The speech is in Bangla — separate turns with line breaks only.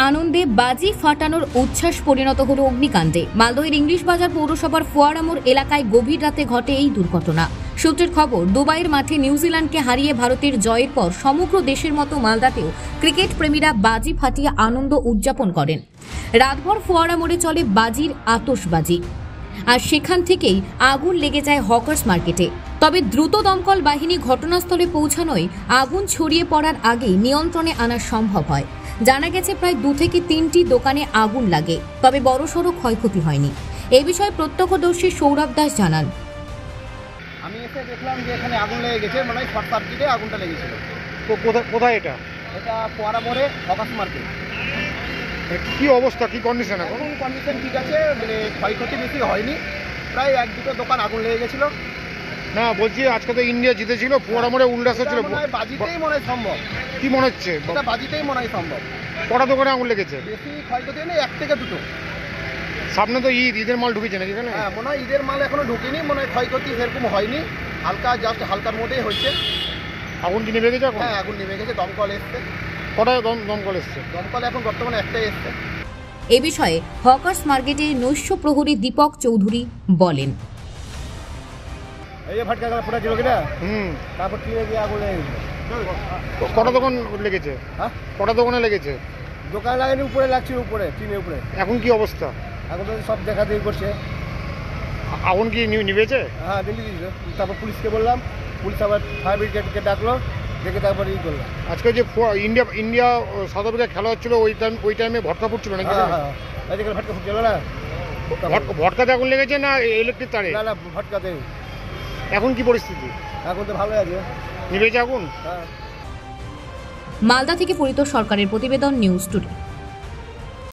আনন্দে বাজি ফাটানোর উচ্ছ্বাস পরিণত হলো অগ্নিকাণ্ডে। মালদহের ইংলিশ বাজার পৌরসভার ফোয়ারা মোড় এলাকায় গভীর রাতে ঘটে এই দুর্ঘটনা। সূত্রের খবর, দুবাইয়ের মাঠে নিউজিল্যান্ডকে হারিয়ে ভারতের জয়ের পর সমগ্র দেশের মতো মালদাতেও ক্রিকেট প্রেমীরা বাজি ফাটিয়ে আনন্দ উদযাপন করেন। রাতভর ফোয়ারা মোড়ে চলে বাজির আতশবাজি, আর সেখান থেকেই আগুন লেগে যায় হকার্স মার্কেটে। তবে দ্রুত দমকল বাহিনী ঘটনাস্থলে পৌঁছানোয় আগুন ছড়িয়ে পড়ার আগেই নিয়ন্ত্রণে আনা সম্ভব হয়। জানা গেছে প্রায় 2 থেকে 3টি দোকানে আগুন লাগে, তবে বড়সড় ক্ষয়ক্ষতি হয়নি। এই বিষয়ে প্রত্যক্ষদর্শী সৌরভ দাস জানান,
আমি এসে দেখলাম যে এখানে আগুন লেগে গেছে, মানে শর্ট সার্কিটে আগুনটা লেগেছিল।
তো কোথায় এটা?
এটা ফোয়ারা মোড়ে হকার্স মার্কেট।
কি অবস্থা, কি কন্ডিশন এখন?
কন্ডিশন ঠিক আছে, মানে ক্ষয়ক্ষতি বেশি হয়নি। প্রায় 1-2 দোকান আগুন লেগে গেছিল।
না, বলছি আজকে তো ইন্ডিয়া জিতেছিল, ফোয়ারা মোড়ে উল্লাস হচ্ছিল।
বাজিতেই মনে হয় সম্ভব।
কি মনে হচ্ছে?
এটা বাজিতেই মনে হয় সম্ভব।
কটা দোকানে আগুন লেগেছে?
বেশি ক্ষয়ক্ষতি নেই, 1 থেকে 2।
সামনে তো ঈদের মাল ঢুকেছে নাকি এখানে?
হ্যাঁ, মনে হয় ঈদের মাল এখনো ঢুকেনি, মনে হয় ক্ষয়ক্ষতি সেরকম হয়নি। হালকা, জাস্ট হালকার মধ্যেই হয়েছে।
আগুন কি নেমে গেছে এখন?
হ্যাঁ, আগুন নেমে গেছে, দমকল এসছে।
কটায় দমকল এসছে?
দমকল এখন বর্তমানে একটাই এসছে।
এ বিষয়ে হকার্স মার্কেটের নৈশ প্রহরী দীপক চৌধুরী বলেন,
এই যে ফাটকা ফোটা ছিল কিনা, তারপর টিনে গিয়ে আগুন লেগে গেছে।
কটা দোকান লেগেছে?
হ্যাঁ,
কটা দোকানে লেগেছে?
দোকান লাগেনি, উপরে লাগছিল, উপরে টিনের উপরে।
এখন কি অবস্থা?
এখন তো সব দেখা দেখি করছে।
আগুন কি নিভেছে?
হ্যাঁ, দেখে দিয়েছে। তারপর পুলিশকে বললাম, পুলিশ আবার ফায়ার ব্রিগেডকে ডাকলো, ডেকে তারপর করলাম।
আজকে যে ইন্ডিয়া সাউথ আফ্রিকা খেলা হচ্ছিল, ওই টাইমে ভটকা ফুটছিল নাকি?
হ্যাঁ, আজকাল ভটকা ফুটছিল না।
ভটকাতে আগুন লেগেছে না ইলেকট্রিক তারে?
না, ভটকাতে।
এখন কি পরিস্থিতি?
এখন তো ভালোই আছে।
নিভেছে আগুন?
হ্যাঁ।
মালদা থেকে পরিতোষ সরকারের প্রতিবেদন, নিউজ টুডে।